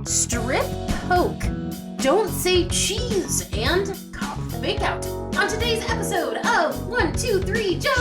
strip poke, don't say cheese, and cop the bake out. On today's episode of 1, 2, 3 Jokes!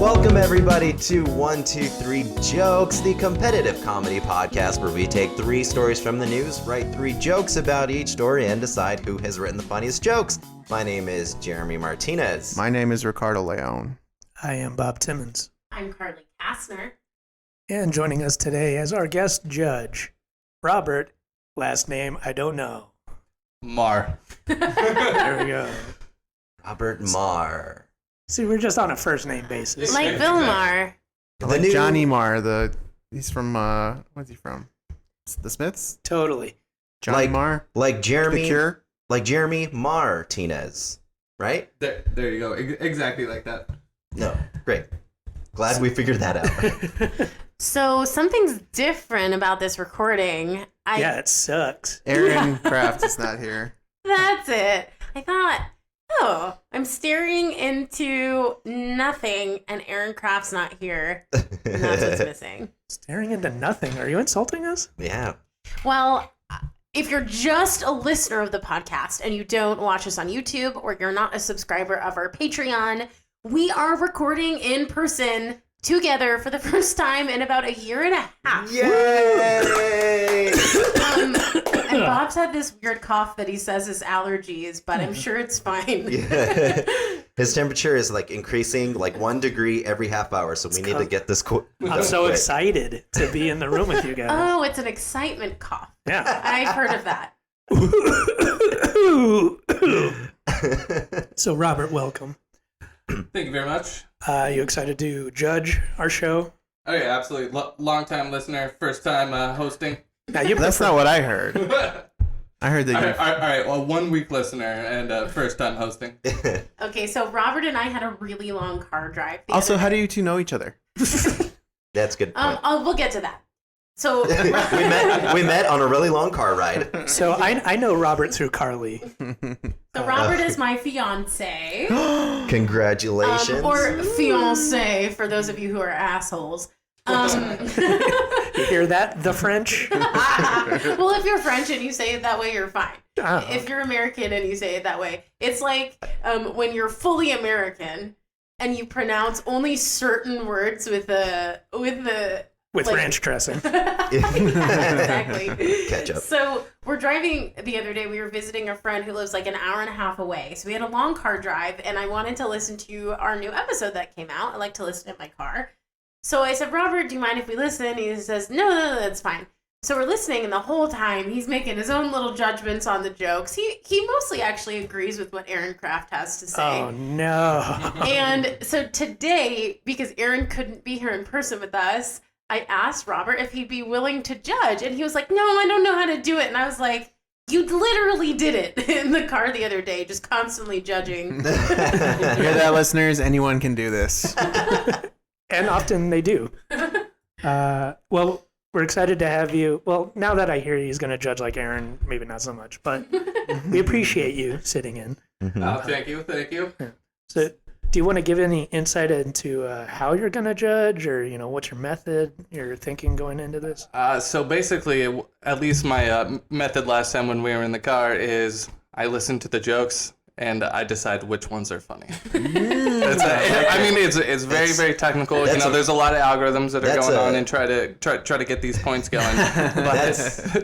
Welcome everybody to 1, 2, 3 Jokes, the competitive comedy podcast where we take 3 stories from the news, write 3 jokes about each story, and decide who has written the funniest jokes. My name is Jeremy Martinez. My name is Ricardo Leon. I am Bob Timmons. I'm Carly Kastner. And joining us today as our guest judge, Robert, last name I don't know. Maher. There we go. Robert Maher. See, we're just on a first name basis. Like Bill Maher. Like Johnny Marr, he's from, where's he from? The Smiths? Totally. Johnny Marr? Like Jeremy. The Cure? Like Jeremy Martinez, right? There you go. Exactly like that. No, great. Glad we figured that out. So something's different about this recording. Yeah, it sucks. Aaron Kraft is not here. That's it. I thought, I'm staring into nothing and Aaron Kraft's not here. And that's what's missing. Staring into nothing. Are you insulting us? Yeah. Well, if you're just a listener of the podcast and you don't watch us on YouTube or you're not a subscriber of our Patreon, we are recording in person together for the first time in about a year and a half. Yay! And Bob's had this weird cough that he says is allergies, but I'm sure it's fine. Yeah. His temperature is like increasing like 1 degree every half hour, so we need to get this I'm so excited to be in the room with you guys. Oh, it's an excitement cough. Yeah. I've heard of that. So, Robert, welcome. Thank you very much. You excited to judge our show? Oh yeah, absolutely. Long time listener, first time hosting. Now, you That's not what I heard. I heard that All right. Well, 1 week listener and first time hosting. Okay, so Robert and I had a really long car drive. Also, how do you two know each other? That's good point. We'll get to that. So we met on a really long car ride. So I know Robert through Carly. So Robert is my fiancé. Congratulations. Or fiancé for those of you who are assholes. You hear that? The French? Well, if you're French and you say it that way, you're fine. Oh. If you're American and you say it that way, it's like when you're fully American and you pronounce only certain words with ranch dressing. Exactly. Ketchup. So we're driving the other day. We were visiting a friend who lives like an hour and a half away. So we had a long car drive, and I wanted to listen to our new episode that came out. I like to listen in my car. So I said, Robert, do you mind if we listen? He says, no, that's fine. So we're listening, and the whole time he's making his own little judgments on the jokes. He mostly actually agrees with what Aaron Kraft has to say. Oh, no. And so today, because Aaron couldn't be here in person with us, I asked Robert if he'd be willing to judge. And he was like, no, I don't know how to do it. And I was like, you literally did it in the car the other day, just constantly judging. Hear that, listeners? Anyone can do this. And often they do. Well, we're excited to have you. Well, now that I hear he's going to judge like Aaron, maybe not so much, but we appreciate you sitting in. Thank you. Yeah. So, do you want to give any insight into how you're going to judge, or what's your method, your thinking going into this? So basically, at least my method last time when we were in the car is I listen to the jokes and I decide which ones are funny. It's very, very technical. There's a lot of algorithms that are going on and try to get these points going. But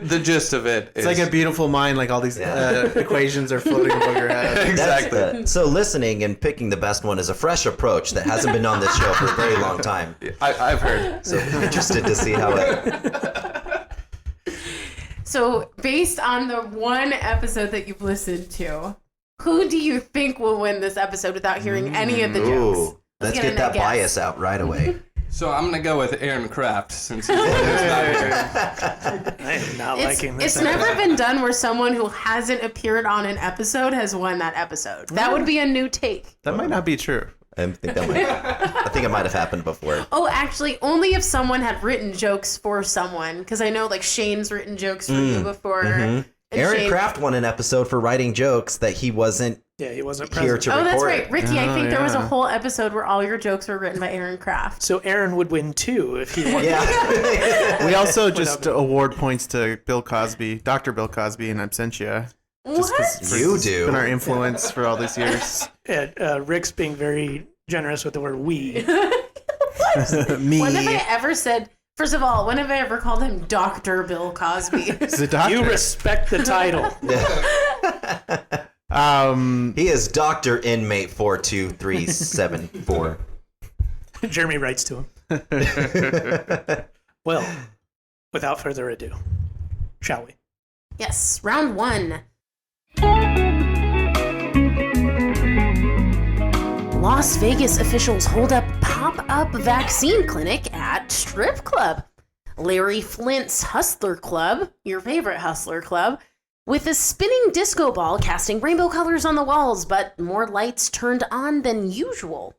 the gist of it is... It's like a beautiful mind, like all these equations are floating above your head. Exactly. So listening and picking the best one is a fresh approach that hasn't been on this show for a very long time. I've heard. So interested to see how it... So based on the one episode that you've listened to, who do you think will win this episode without hearing any of the jokes? Let's get that bias out right away. So I'm going to go with Aaron Kraft since he's not here. I am not liking this. It's never been done where someone who hasn't appeared on an episode has won that episode. That would be a new take. That might not be true. I think it might have happened before. Oh, actually, only if someone had written jokes for someone. Because I know, like, Shane's written jokes for you before. Mm-hmm. Aaron Kraft won an episode for writing jokes that he wasn't he wasn't here present. to record. Oh, that's right. Ricky, I think there was a yeah. whole episode where all your jokes were written by Aaron Kraft. So Aaron would win 2 if he won. Yeah. We also just award points to Bill Cosby, Dr. Bill Cosby in absentia. Just 'cause You it's do. been our influence for all these years. Rick's being very generous with the word we. Me. When have I ever said... First of all, when have I ever called him Dr. Bill Cosby? He's a doctor. You respect the title. He is Dr. Inmate 42374. Jeremy writes to him. Well, without further ado, shall we? Yes, round 1. Las Vegas officials hold up pop-up vaccine clinic at strip club. Larry Flint's Hustler Club, your favorite Hustler Club, with a spinning disco ball casting rainbow colors on the walls, but more lights turned on than usual,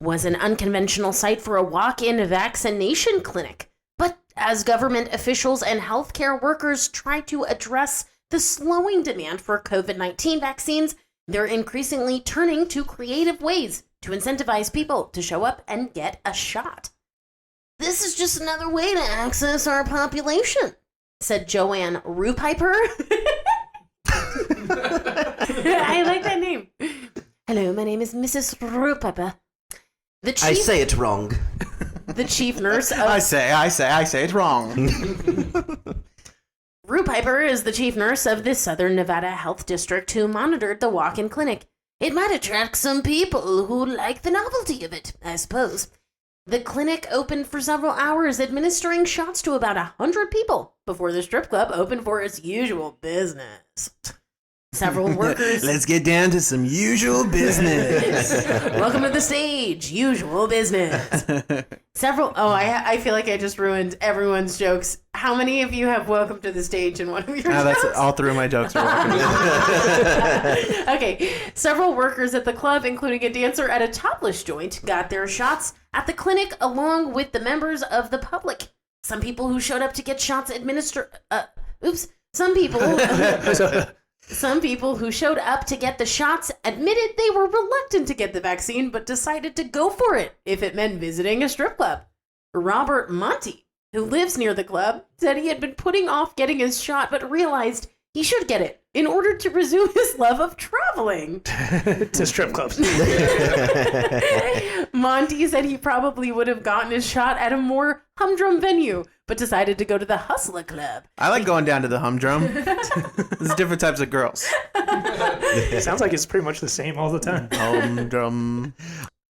was an unconventional site for a walk-in vaccination clinic. But as government officials and healthcare workers try to address the slowing demand for COVID-19 vaccines, they're increasingly turning to creative ways to incentivize people to show up and get a shot. This is just another way to access our population, said Joanne Rupiper. I like that name. Hello, my name is Mrs. Rupiper. I say it wrong. The chief nurse of... I say it's wrong. Rupiper is the chief nurse of the Southern Nevada Health District who monitored the walk-in clinic. It might attract some people who like the novelty of it, I suppose. The clinic opened for several hours, administering shots to about 100 people before the strip club opened for its usual business. Several workers... Let's get down to some usual business. Welcome to the stage, usual business. I feel like I just ruined everyone's jokes. How many of you have welcome to the stage in one of your jokes? That's all 3 of my jokes are welcome. Okay, several workers at the club, including a dancer at a topless joint, got their shots at the clinic along with the members of the public. Some people who showed up to get shots Some people who showed up to get the shots admitted they were reluctant to get the vaccine, but decided to go for it if it meant visiting a strip club. Robert Monty, who lives near the club, said he had been putting off getting his shot, but realized he should get it in order to resume his love of traveling. To strip clubs. Monty said he probably would have gotten his shot at a more humdrum venue, but decided to go to the Hustler Club. I like going down to the humdrum. There's different types of girls. Sounds like it's pretty much the same all the time. Humdrum.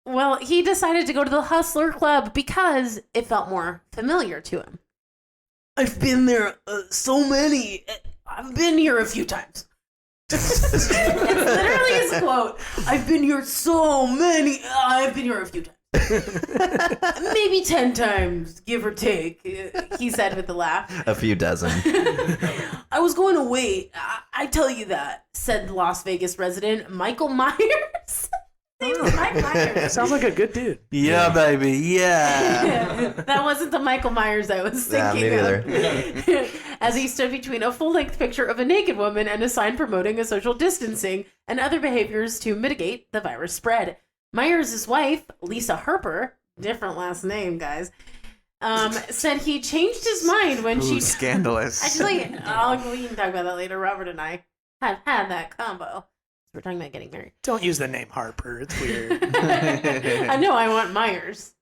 Well, he decided to go to the Hustler Club because it felt more familiar to him. I've been there I've been here a few times. It's literally his quote. I've been here I've been here a few times. Maybe 10 times, give or take, he said with a laugh. A few dozen. I was going to wait. I tell you that, said Las Vegas resident Michael Myers. His name is Mike Myers. Sounds like a good dude. Yeah, baby. Yeah. That wasn't the Michael Myers I was thinking of. As he stood between a full-length picture of a naked woman and a sign promoting a social distancing and other behaviors to mitigate the virus spread. Myers' wife, Lisa Harper, different last name, guys, said he changed his mind when she... Scandalous. Actually, we can talk about that later. Robert and I have had that combo. We're talking about getting married. Don't use the name Harper. It's weird. I know, I want Myers.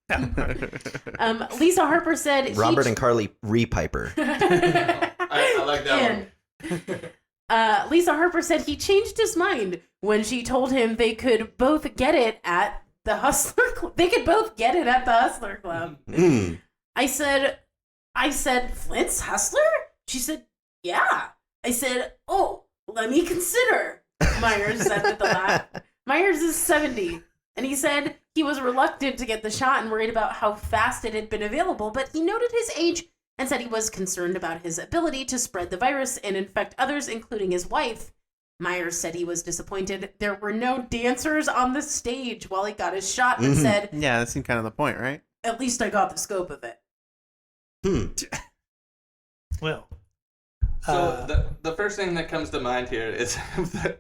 Lisa Harper said... Robert and Carly Repiper. I like that one. Lisa Harper said he changed his mind when she told him they could both get it at the Hustler Club. They could both get it at the Hustler Club. I said, Flint's Hustler? She said, yeah. I said, oh, let me consider. Myers said with a laugh. Myers is 70, and he said he was reluctant to get the shot and worried about how fast it had been available, but he noted his age and said he was concerned about his ability to spread the virus and infect others, including his wife. Myers said he was disappointed there were no dancers on the stage while he got his shot, and said, Yeah, that seemed kind of the point, right? at least I got the scope of it. Well. So the first thing that comes to mind here is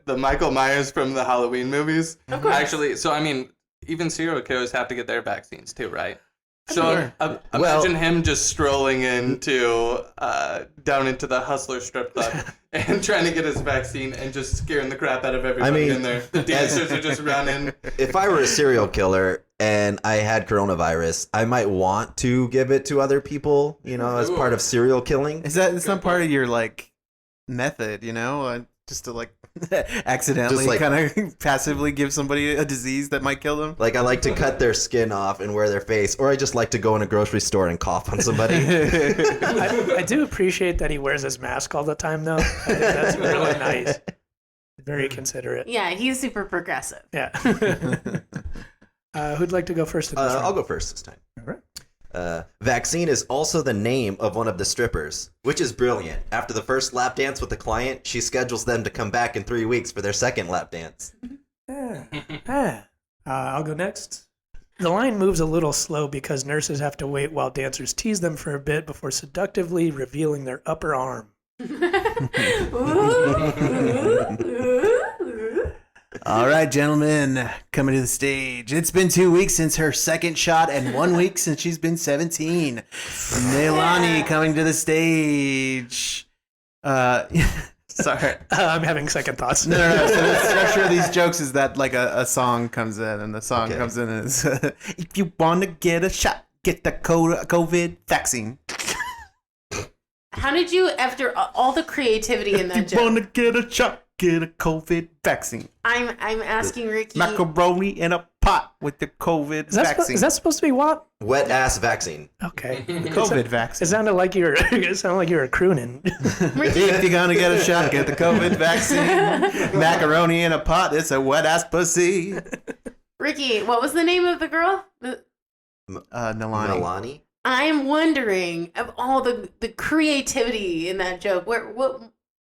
the Michael Myers from the Halloween movies. Of course. Actually, so I mean, even serial killers have to get their vaccines too, right? So Sure. imagine him just strolling into down into the Hustler strip club and trying to get his vaccine and just scaring the crap out of everybody in there. The dancers are just running. If I were a serial killer and I had coronavirus, I might want to give it to other people, as part of serial killing. It's not part of your like method, just to like accidentally Just, like- kind of passively give somebody a disease that might kill them. Like, I like to cut their skin off and wear their face, or I just like to go in a grocery store and cough on somebody. I do appreciate that he wears his mask all the time, though. I think that's really nice. Very considerate. Yeah, he's super progressive. Yeah. Who'd like to go first in this round? I'll go first this time. All right. Vaccine is also the name of one of the strippers, which is brilliant. After the first lap dance with the client, she schedules them to come back in 3 weeks for their second lap dance. I'll go next. The line moves a little slow because nurses have to wait while dancers tease them for a bit before seductively revealing their upper arm. All right, gentlemen, coming to the stage. It's been 2 weeks since her second shot and 1 week since she's been 17. Neilani coming to the stage. Sorry. I'm having second thoughts. No. So the structure of these jokes is that like a song comes in, and the song comes in and it's, if you want to get a shot, get the COVID vaccine. How did you, after all the creativity in that If you want joke, to get a shot, get a COVID vaccine. I'm asking Ricky. Macaroni in a pot with the COVID vaccine. Is that supposed to be what? Wet ass vaccine. Okay. COVID vaccine. It sounded like you were crooning. If you're gonna get a shot, get the COVID vaccine. Macaroni in a pot, it's a wet ass pussy. Ricky, what was the name of the girl? Nilani. Milani? I am wondering, of all the creativity in that joke,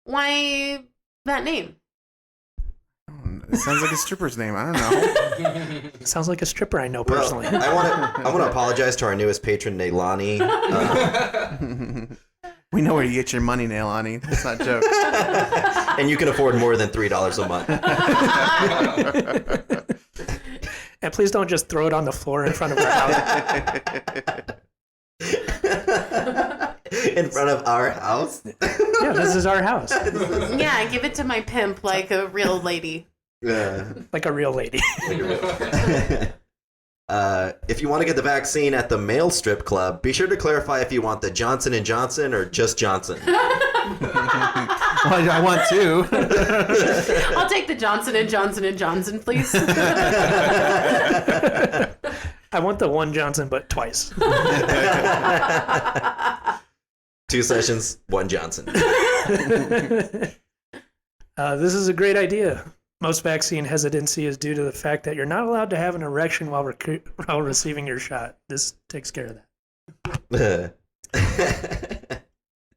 why that name? It sounds like a stripper's name. I don't know. Sounds like a stripper I know Well, personally. I want to apologize to our newest patron, Neilani. We know where you get your money, Nilani. That's not a joke. And you can afford more than $3 a month. And please don't just throw it on the floor in front of our house. In front of our house? Yeah, this is our house. Yeah, give it to my pimp like a real lady. Yeah. Like a real lady. If you want to get the vaccine at the male strip club, be sure to clarify if you want the Johnson & Johnson or just Johnson. Well, I want two. I'll take the Johnson & Johnson & Johnson, please. I want the one Johnson, but twice. 2 sessions, 1 Johnson. This is a great idea. Most vaccine hesitancy is due to the fact that you're not allowed to have an erection while receiving your shot. This takes care of that.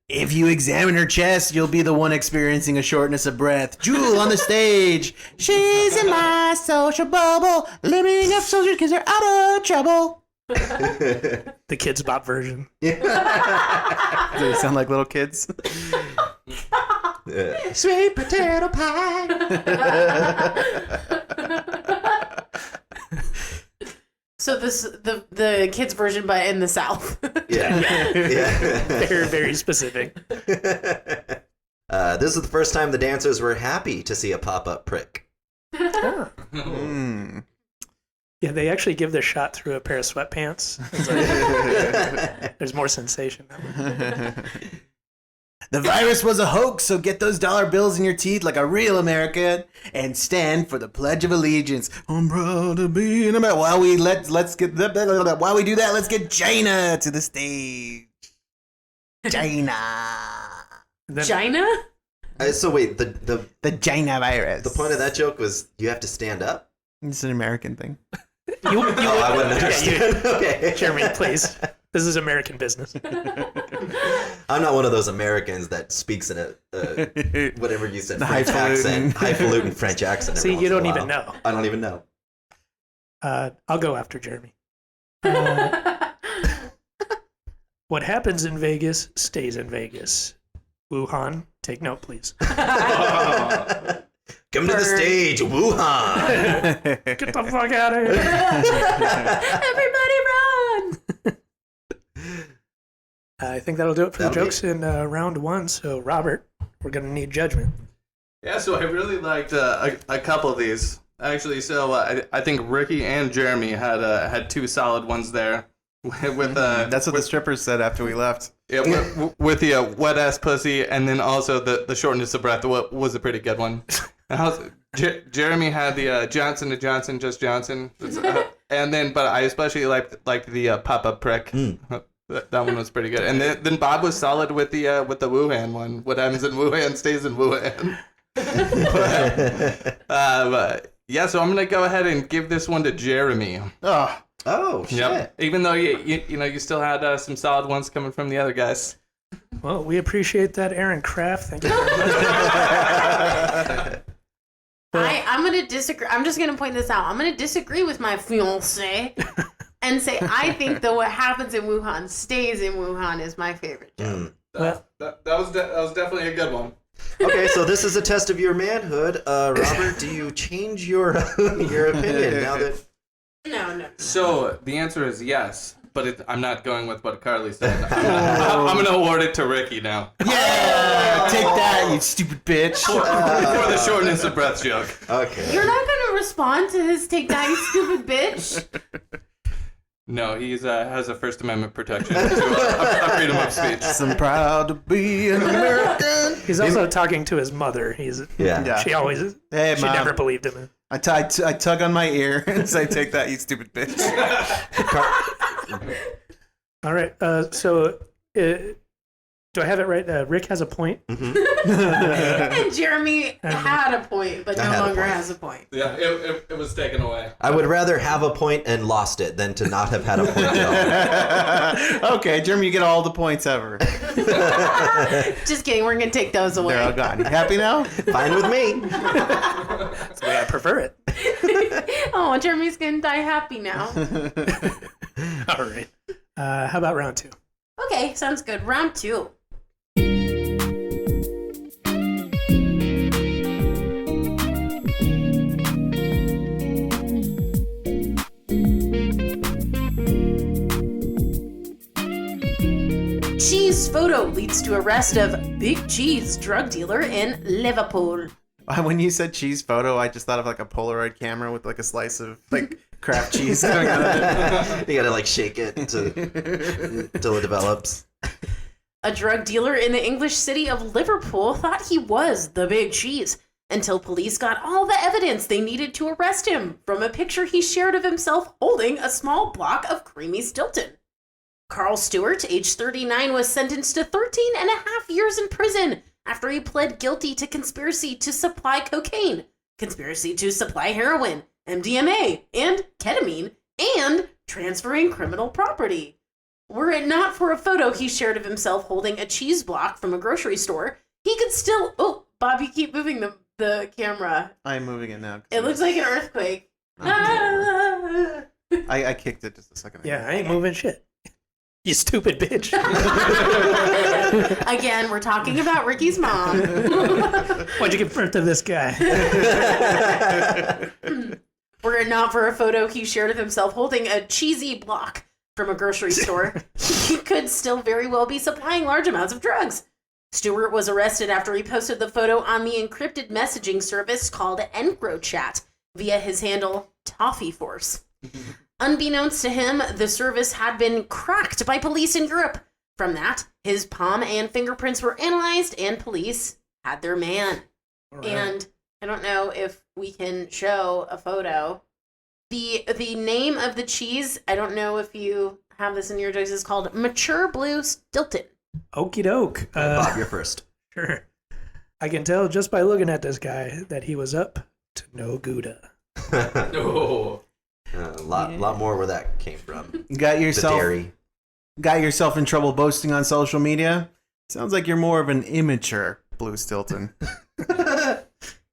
If you examine her chest, you'll be the one experiencing a shortness of breath. Jewel on the stage. She's in my social bubble. Limiting up soldiers because they're out of trouble. The Kids Bop version. Do they sound like little kids? Sweet potato pie. So the kids version, but in the South. Yeah. Very, very specific. This is the first time the dancers were happy to see a pop-up prick. Mm. Yeah, they actually give their shot through a pair of sweatpants. It's like, there's more sensation. The virus was a hoax, so get those dollar bills in your teeth like a real American and stand for the Pledge of Allegiance. I'm proud to be an American. While we do that, let's get Jaina to the stage. Jaina. China? So wait, the Jaina virus. point of that joke was you have to stand up? It's an American thing. I wouldn't understand. Okay. Jeremy, please. This is American business. I'm not one of those Americans that speaks in a whatever you said, French accent, highfalutin French accent. See, you don't even know. I don't even know. I'll go after Jeremy. What happens in Vegas stays in Vegas. Wuhan, take note, please. Come to the stage, Wuhan. Get the fuck out of here. Everybody run! I think that'll do it for the That'll jokes in round one. So, Robert, we're going to need judgment. Yeah, so I really liked a couple of these. Actually, so I think Ricky and Jeremy had two solid ones there. That's what the strippers said after we left. Yeah, with the wet ass pussy, and then also the shortness of breath was a pretty good one. Jeremy had the Johnson & Johnson, just Johnson, and then but I especially liked the pop up prick. That one was pretty good. And then Bob was solid with the Wuhan one. What happens in Wuhan stays in Wuhan. But yeah, so I'm gonna go ahead and give this one to Jeremy. Oh shit! Yep. Even though you still had some solid ones coming from the other guys. Well, we appreciate that, Aaron Kraft. Thank you very much. I'm going to disagree. I'm just going to point this out. I'm going to disagree with my fiancé and say I think that what happens in Wuhan stays in Wuhan is my favorite joke. That was definitely a good one. Okay, so this is a test of your manhood. Robert, do you change your opinion now that... No. So the answer is yes, but I'm not going with what Carly said. I'm going to award it to Ricky now. Yeah! Take that, you stupid bitch. For the shortness of breath joke. Okay. You're not going to respond to his take that, you stupid bitch. No, he has a First Amendment protection to a freedom of speech. I'm proud to be an American. He's also talking to his mother. Yeah. She always. Hey, she Mom. never believed him. I tug on my ear and say, "Take that, you stupid bitch." All right. So, do I have it right? Rick has a point. Mm-hmm. And Jeremy had a point, but no longer has a point. Yeah, it was taken away. I would rather have a point and lost it than to not have had a point at all. Okay, Jeremy, you get all the points ever. Just kidding. We're going to take those away. They're all gone. You happy now? Fine with me. That's the way I prefer it. Oh, Jeremy's going to die happy now. All right. How about round two? Okay, sounds good. Round two. Cheese photo leads to arrest of Big Cheese drug dealer in Liverpool. When you said cheese photo, I just thought of like a Polaroid camera with like a slice of like Kraft cheese coming out of it. You gotta like shake it until it develops. A drug dealer in the English city of Liverpool thought he was the Big Cheese until police got all the evidence they needed to arrest him from a picture he shared of himself holding a small block of creamy Stilton. Carl Stewart, age 39, was sentenced to 13 and a half years in prison after he pled guilty to conspiracy to supply cocaine, conspiracy to supply heroin, MDMA, and ketamine, and transferring criminal property. Were it not for a photo he shared of himself holding a cheese block from a grocery store, he could still... Oh, Bob, you keep moving the camera. I'm moving it now. It looks like an earthquake. I kicked it just a second ago. Yeah, I ain't moving shit. You stupid bitch. Again, we're talking about Ricky's mom. Why'd you give birth to this guy? Were it not for a photo he shared of himself holding a cheesy block from a grocery store, he could still very well be supplying large amounts of drugs. Stewart was arrested after he posted the photo on the encrypted messaging service called EncroChat via his handle Toffee Force. Unbeknownst to him, the service had been cracked by police in Europe. From that, his palm and fingerprints were analyzed and police had their man. Right. And I don't know if we can show a photo. The name of the cheese, I don't know if you have this in your jokes, is called Mature Blue Stilton. Okie doke. Bob, you're first. Sure. I can tell just by looking at this guy that he was up to no Gouda. Oh. A lot more where that came from. You got The yourself dairy. got yourself in trouble boasting on social media? Sounds like you're more of an immature Blue Stilton.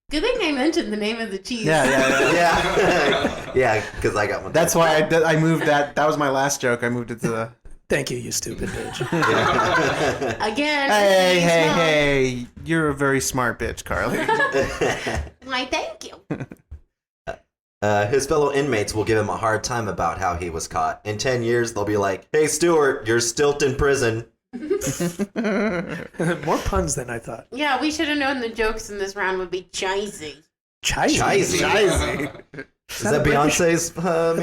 Good thing I mentioned the name of the cheese. Yeah. Yeah, because I got one. That's why I moved that. That was my last joke. I moved it to the... Thank you, you stupid bitch. Again. Hey. You're a very smart bitch, Carly. Why, thank you. His fellow inmates will give him a hard time about how he was caught. In 10 years, they'll be like, "Hey, Stuart, you're still in prison." More puns than I thought. Yeah, we should have known the jokes in this round would be cheesy. Cheesy. Is that Beyonce's man?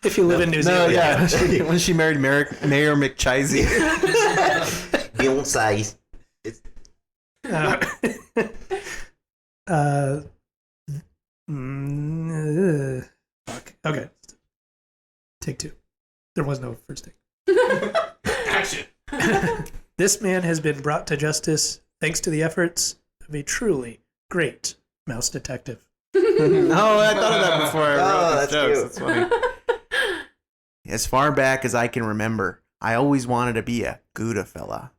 If you live in New Zealand. When she married Mayor McChisey. Beyonce. Fuck. Okay. Take 2. There was no first take. Action. This man has been brought to justice thanks to the efforts of a truly great mouse detective. Oh, I thought of that before I wrote that's these jokes. cute. That's funny. As far back as I can remember, I always wanted to be a Gouda fella.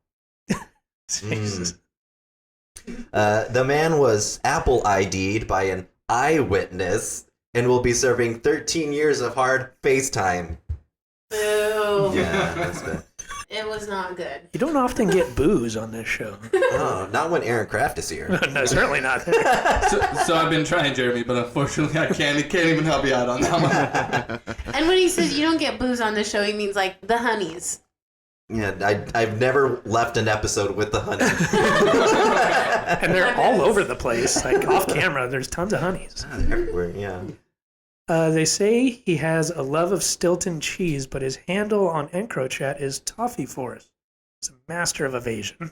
Jesus. The man was Apple ID'd by an eyewitness and will be serving 13 years of hard FaceTime. Boo. Yeah, that's bad. It was not good. You don't often get booze on this show. Oh, not when Aaron Kraft is here. No, certainly not. So I've been trying, Jeremy, but unfortunately I can't even help you out on that one. And when he says you don't get booze on this show, he means like the honeys. Yeah, I've never left an episode with the honey. And they're all over the place. Like off camera, there's tons of honeys. Everywhere, yeah. They say he has a love of Stilton cheese, but his handle on EncroChat is Toffee Forest. He's a master of evasion.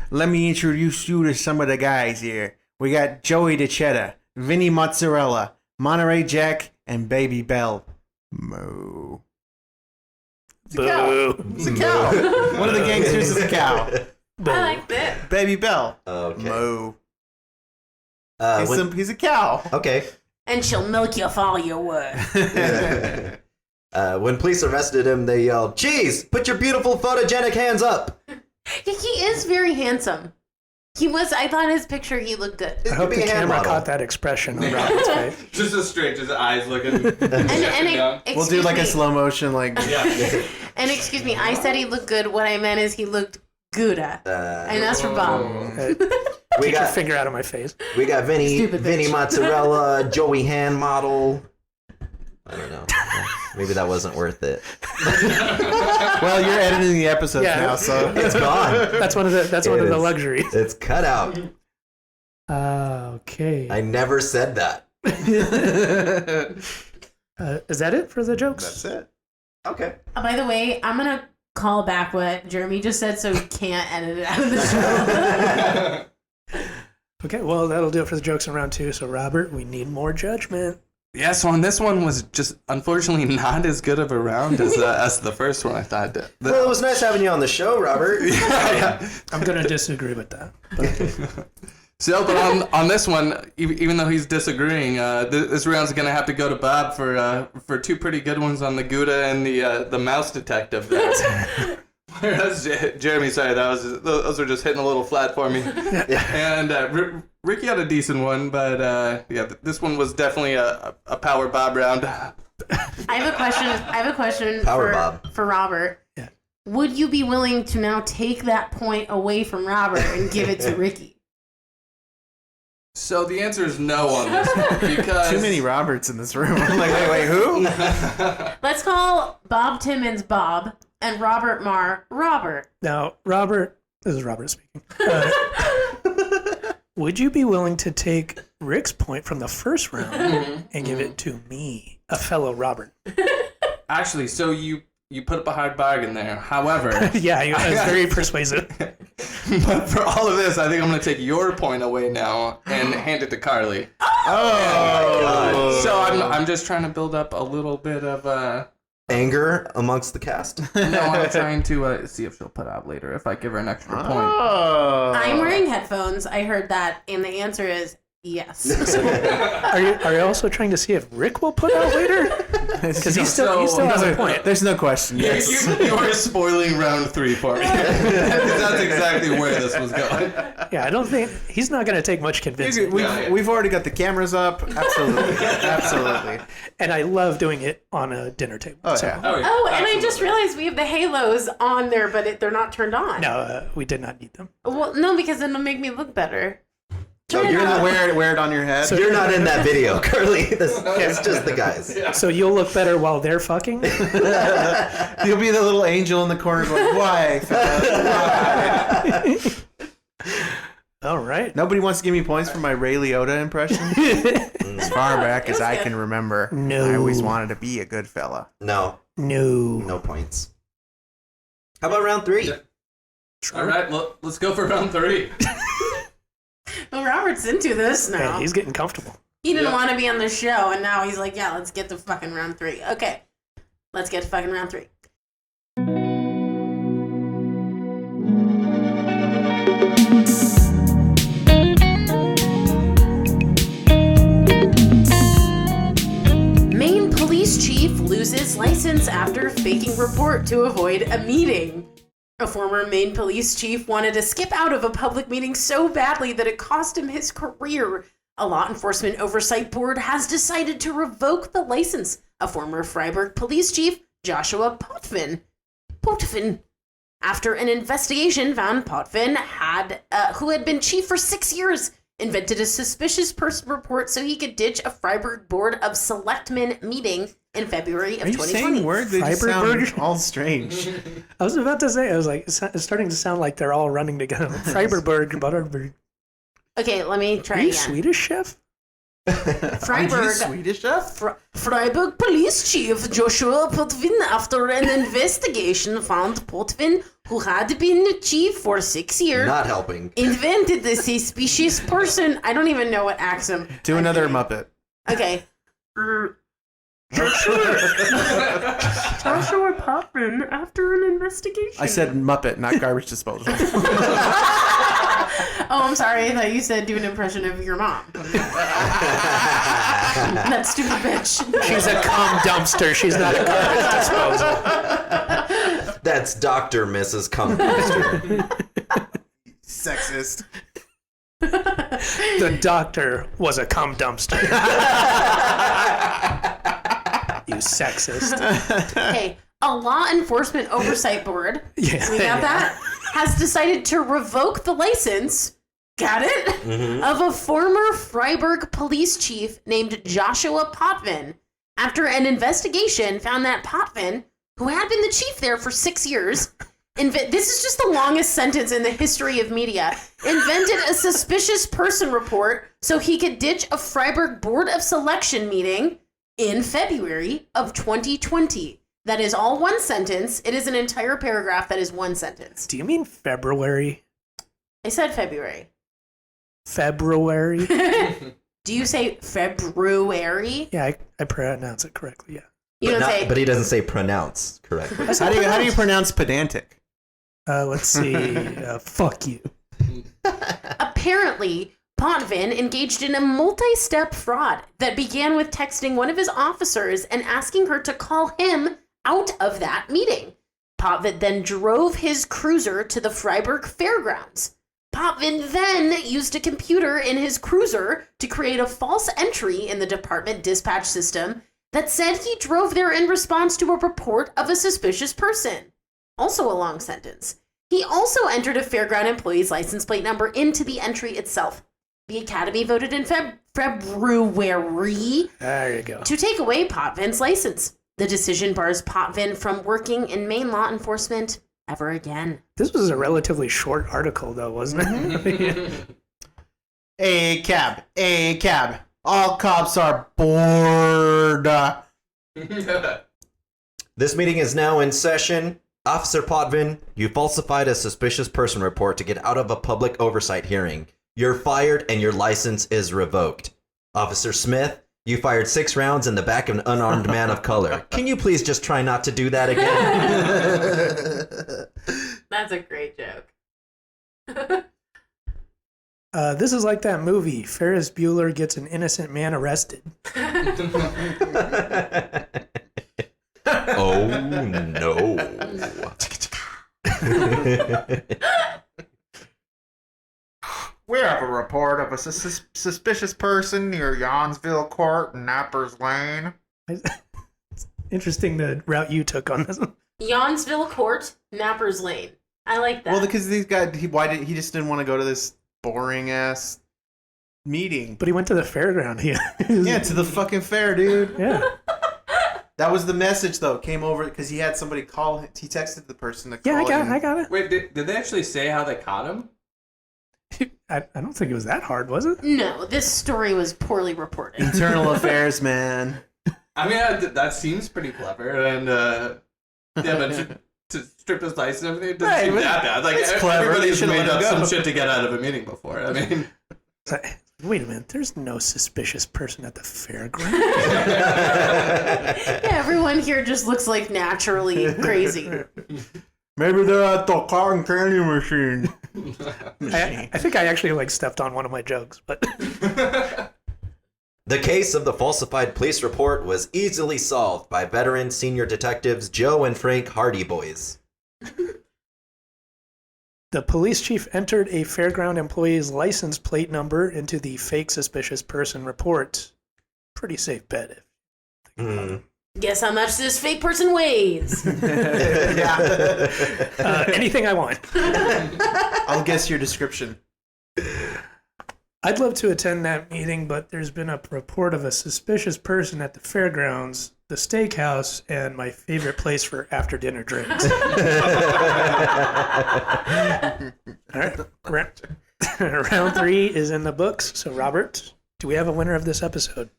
Let me introduce you to some of the guys here. We got Joey DeChetta, Vinny Mozzarella, Monterey Jack, and Baby Bell. Moo. Boo. It's a cow. One of the gangsters is a cow. I like that. Baby Bell. Okay. Moo. When- He's a cow. okay. And she'll milk you for all you're worth. When police arrested him, they yelled, "Cheese, put your beautiful photogenic hands up." He is very handsome. I thought his picture, he looked good. I hope the camera caught that expression on Robert's face. Just as straight, just eyes looking. And We'll do like a slow motion, like. Yeah. And excuse me, I said he looked good. What I meant is he looked Gouda. And that's for Bob. We Take your got finger out of my face. we got Vinny Stupid bitch. Mozzarella, Joey Hand Model. I don't know. Maybe that wasn't worth it. Well, you're editing the episodes Yeah. now, so. It's gone. That's one of the It is. luxuries. It's cut out. Okay. I never said that. Is that it for the jokes? That's it. Okay. By the way, I'm going to call back what Jeremy just said so he can't edit it out of the show. Okay, well, that'll do it for the jokes in round 2. So, Robert, we need more judgment. Yeah, so on this one was just unfortunately not as good of a round as the first one I thought. Well, it was nice having you on the show, Robert. Yeah. I'm going to disagree with that. So, but on this one, even though he's disagreeing, this round's gonna have to go to Bob for 2 pretty good ones on the Gouda and the mouse detective. There. Whereas Jeremy, sorry, those were just hitting a little flat for me. And Ricky had a decent one, but this one was definitely a power Bob round. I have a question Power Bob. for Robert. Yeah. Would you be willing to now take that point away from Robert and give it to Ricky? So the answer is no on this one because Too many Roberts in this room. I'm like, wait, who? Let's call Bob Timmons Bob and Robert Maher Robert. Now, Robert, this is Robert speaking. Would you be willing to take Rick's point from the first round and give it to me, a fellow Robert? Actually, so you put up a hard bargain there. However, Yeah, I was very persuasive. but for all of this, I think I'm going to take your point away now and hand it to Carly. Oh. So I'm just trying to build up a little bit of Anger amongst the cast. no, I'm trying to see if she'll put out later if I give her an extra point. Oh. I'm wearing headphones. I heard that, and the answer is Yes. Are you also trying to see if Rick will put out later? Because he still has a point. There's no question. Yes. You are spoiling round 3 for me. That's exactly where this was going. Yeah, I don't think he's not going to take much convincing. We've already got the cameras up. Absolutely. Absolutely. And I love doing it on a dinner table. Oh, so. yeah. Oh, and I just realized we have the halos on there, but they're not turned on. No, we did not need them. Well, no, because then it'll make me look better. So you're gonna wear it on your head. So You're not in that video, Curly. It's just the guys. So you'll look better while they're fucking? You'll be the little angel in the corner going, "Why? Why?" All right. Nobody wants to give me points for my Ray Liotta impression. As far back as I can remember, No. I always wanted to be a good fella. No No. points. How about round 3? All right, let's go for round 3. Well, Robert's into this now. Hey, he's getting comfortable. He didn't want to be on the show, and now he's like, yeah, let's get to fucking round 3. Okay, let's get to fucking round 3. Maine police chief loses license after faking report to avoid a meeting. A former Maine police chief wanted to skip out of a public meeting so badly that it cost him his career. A law enforcement oversight board has decided to revoke the license of former Freiburg police chief Joshua Potvin. After an investigation found Potvin who had been chief for 6 years, invented a suspicious person report so he could ditch a Freiburg Board of Selectmen meeting in February of Are you 2020. saying words? They just Freiburg? sound all strange. I was about to say, I was like, it's starting to sound like they're all running together. Freiburg. Okay, let me try Are you again. Swedish, chef? Are you Freiburg. Swedish, chef? Freiburg Police Chief Joshua Potvin, after an investigation, found Potvin, who had been chief for 6 years, Not helping. invented the suspicious person. I don't even know what accent. Do I'm another doing. Muppet. Okay. Joshua Potvin, after an investigation. I said Muppet, not garbage disposal. Oh, I'm sorry. I thought you said do an impression of your mom. That stupid bitch. She's a cum dumpster. She's not a garbage disposal. That's Dr. Mrs. Cumberbuster. Sexist. The doctor was a cum dumpster. You sexist. Okay, a law enforcement oversight board, Yeah. we got that, has decided to revoke the license, got it, of a former Freiburg police chief named Joshua Potvin after an investigation found that Potvin, who had been the chief there for 6 years, this is just the longest sentence in the history of media, invented a suspicious person report so he could ditch a Freiburg Board of Selection meeting in February of 2020. That is all one sentence. It is an entire paragraph that is one sentence. Do you mean February? I said February. February? Do you say February? Yeah, I pronounce it correctly, yeah. You don't say. But he doesn't say pronounce correctly. How do you pronounce pedantic? Let's see. Fuck you. Apparently, Potvin engaged in a multi-step fraud that began with texting one of his officers and asking her to call him out of that meeting. Potvin then drove his cruiser to the Freiburg Fairgrounds. Potvin then used a computer in his cruiser to create a false entry in the department dispatch system that said he drove there in response to a report of a suspicious person. Also a long sentence. He also entered a fairground employee's license plate number into the entry itself. The Academy voted in February There you go. to take away Potvin's license. The decision bars Potvin from working in Maine law enforcement ever again. This was a relatively short article, though, wasn't it? A cab. All cops are bored. This meeting is now in session. Officer Potvin, you falsified a suspicious person report to get out of a public oversight hearing. You're fired and your license is revoked. Officer Smith, you fired 6 rounds in the back of an unarmed man of color. Can you please just try not to do that again? That's a great joke. This is like that movie. Ferris Bueller gets an innocent man arrested. Oh no. We have a report of a suspicious person near Yonsville Court in Nappers Lane. Interesting the route you took on this one. Yonsville Court, Nappers Lane. I like that. Well, because these guys, he just didn't want to go to this boring ass meeting. But he went to the fairground. Yeah, to the fucking fair, dude. Yeah. That was the message, though. Came over because he had somebody call. He texted the person to call. Yeah, I got it. Wait, did they actually say how they caught him? I don't think it was that hard, was it? No, this story was poorly reported. Internal affairs, man. I mean, that seems pretty clever, and yeah, but to strip his license and everything, it doesn't seem that bad. Like, it's clever. everybody's They made should've up let him some go. shit to get out of a meeting before. I mean, It's like, wait a minute, there's no suspicious person at the fairground. Yeah, everyone here just looks like naturally crazy. Maybe they're at the cotton candy machine. I think I actually stepped on one of my jokes, but The case of the falsified police report was easily solved by veteran senior detectives Joe and Frank Hardy Boys. the police chief entered a fairground employee's license plate number into the fake suspicious person report. Pretty safe bet. Guess how much this fake person weighs. Anything I want. I'll guess your description. I'd love to attend that meeting, but there's been a report of a suspicious person at the fairgrounds, the steakhouse, and my favorite place for after dinner drinks. All right. Round 3 is in the books. So, Robert, do we have a winner of this episode?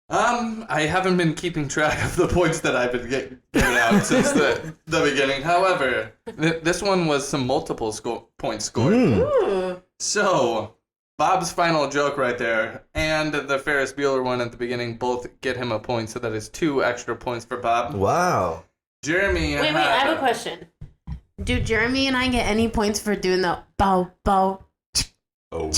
I haven't been keeping track of the points that I've been giving out since the beginning. However, this one was some multiple points scored. Ooh. So, Bob's final joke right there and the Ferris Bueller one at the beginning both get him a point, so that is 2 extra points for Bob. Wow. Jeremy. Wait, I have a question. Do Jeremy and I get any points for doing the bow bow? Oh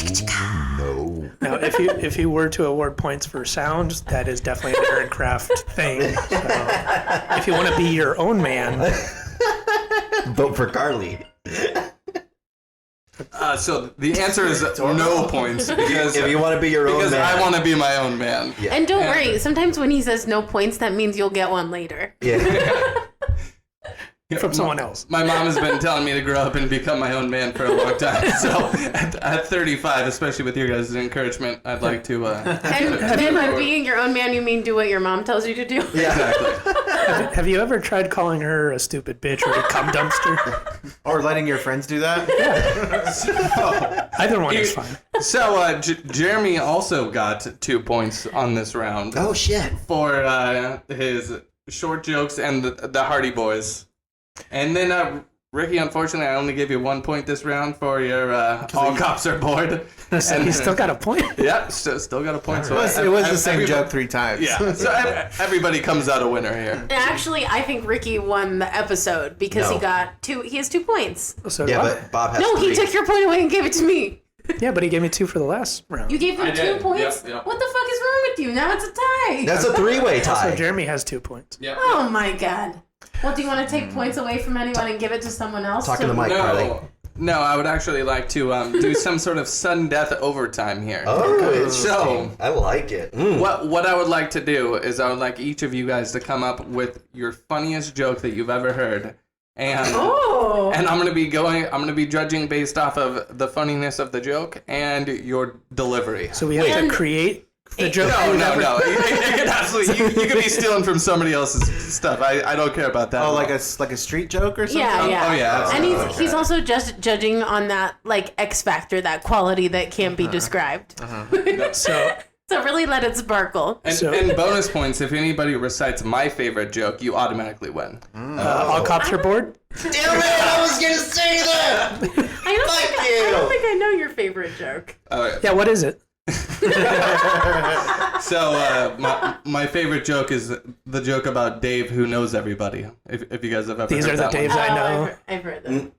no. Now, if you were to award points for sound, that is definitely an Aaron Kraft thing. So, if you want to be your own man, Vote for Carly. So the answer is no points because If you want to be your own because man. I want to be my own man. Yeah. And don't worry, sometimes when he says no points, that means you'll get one later. Yeah. from someone else. My mom has been telling me to grow up and become my own man for a long time. So at 35, especially with your guys' encouragement, I'd like to. And then by being your own man, you mean do what your mom tells you to do? Exactly. Have you ever tried calling her a stupid bitch or a cum dumpster? Or letting your friends do that? Either one is fine. So Jeremy also got 2 points on this round Oh shit. for his short jokes and the Hardy Boys. And then Ricky, unfortunately, I only gave you 1 point this round for your all cops are bored. So you still got a point. Yep, still got a point. So It was the same everybody- joke 3 times. Yeah, so everybody comes out a winner here. Actually, I think Ricky won the episode because No. he has 2 points. So Yeah, what? but Bob has No, 3. he took your point away and gave it to me. Yeah, but he gave me 2 for the last round. You gave him I 2 did. points? Yep. What the fuck is wrong with you? Now it's a tie. That's a 3-way So tie. Jeremy has 2 points. Yep. Oh my god. Well, do you want to take points away from anyone and give it to someone else? Talk to the mic, Carly. No, I would actually like to do some sort of sudden death overtime here. Oh, interesting. So- I like it. Mm. What I would like to do is I would like each of you guys to come up with your funniest joke that you've ever heard, and Oh. and I'm gonna be judging based off of the funniness of the joke and your delivery. So we have And- to create the joke. No. You can absolutely you can be stealing from somebody else's stuff. I don't care about that. Oh, at all. like a street joke or something? Yeah, yeah. Oh, yeah. And Oh, he's okay. also just judging on that X factor, that quality that can't be described. So So really let it sparkle. And bonus points if anybody recites my favorite joke, you automatically win. all cops are bored. Damn it! I was gonna say that. I don't, Fuck I don't you. think I know your favorite joke. Yeah, what is it? So my favorite joke is the joke about Dave who knows everybody. If you guys have ever These heard are the that one. Daves I know I've heard that.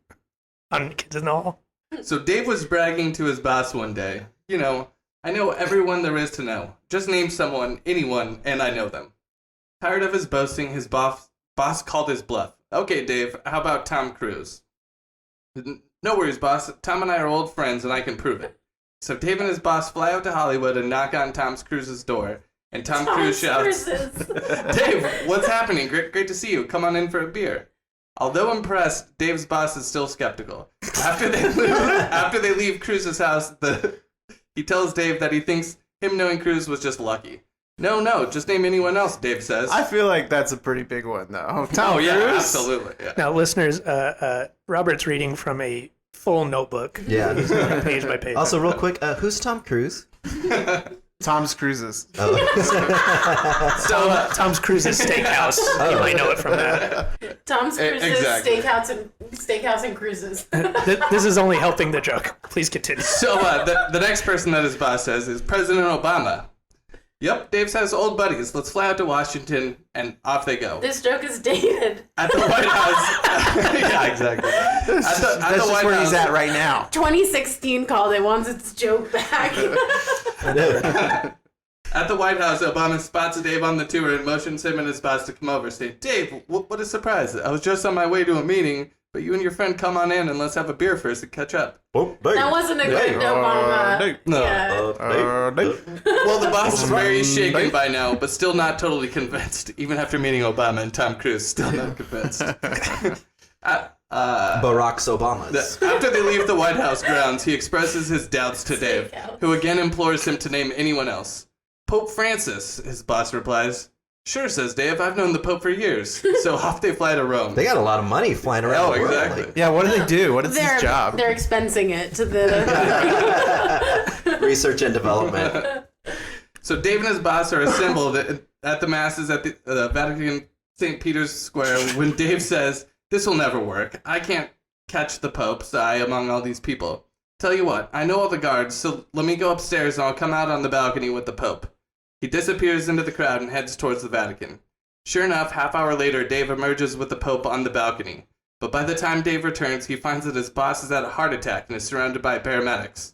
on Kids and All. So Dave was bragging to his boss one day. You know, I know everyone there is to know. Just name someone, anyone, and I know them. Tired of his boasting, his boss called his bluff. Okay, Dave, how about Tom Cruise? No worries, boss. Tom and I are old friends, and I can prove it. So Dave and his boss fly out to Hollywood and knock on Tom Cruise's door. And Tom Cruise shouts, Dave, what's happening? Great to see you. Come on in for a beer. Although impressed, Dave's boss is still skeptical. After they leave Cruise's house, he tells Dave that he thinks him knowing Cruise was just lucky. No, just name anyone else, Dave says. I feel like that's a pretty big one, though. Oh, yeah, absolutely. Yeah. Now, listeners, Robert's reading from a full notebook. Yeah. Page by page. Also, real quick, who's Tom Cruise? Tom's Cruises. Oh. Tom's Cruise's Steakhouse. You might know it from that. Tom's Cruises, Exactly. steakhouse and cruises. This is only helping the joke. Please continue. So the next person that his boss says is President Obama. Yep, Dave says old buddies. Let's fly out to Washington, and off they go. This joke is dated. At the White House. Yeah, exactly. That's the just White where House. he's at right now. 2016 called it, wants its joke back. At the White House, Obama spots Dave on the tour and motions him and his boss to come over, saying, Dave, what a surprise. I was just on my way to a meeting, but you and your friend come on in and let's have a beer first and catch up. That wasn't a good Obama. No. Yeah. Well, the boss is very shaken by now, but still not totally convinced. Even after meeting Obama and Tom Cruise, still not convinced. Barack Obama's. After they leave the White House grounds, he expresses his doubts to Dave, who again implores him to name anyone else. Pope Francis, his boss replies. Sure, says Dave, I've known the Pope for years. So off they fly to Rome. They got a lot of money flying around the world. exactly. Yeah, what do they do? What is his job? They're expensing it to the... Research and development. So Dave and his boss are assembled at the masses at the Vatican St. Peter's Square when Dave says, this will never work. I can't catch the Pope's eye among all these people. Tell you what, I know all the guards, so let me go upstairs and I'll come out on the balcony with the Pope. He disappears into the crowd and heads towards the Vatican. Sure enough, half-hour later, Dave emerges with the Pope on the balcony. But by the time Dave returns, he finds that his boss is at a heart attack and is surrounded by paramedics.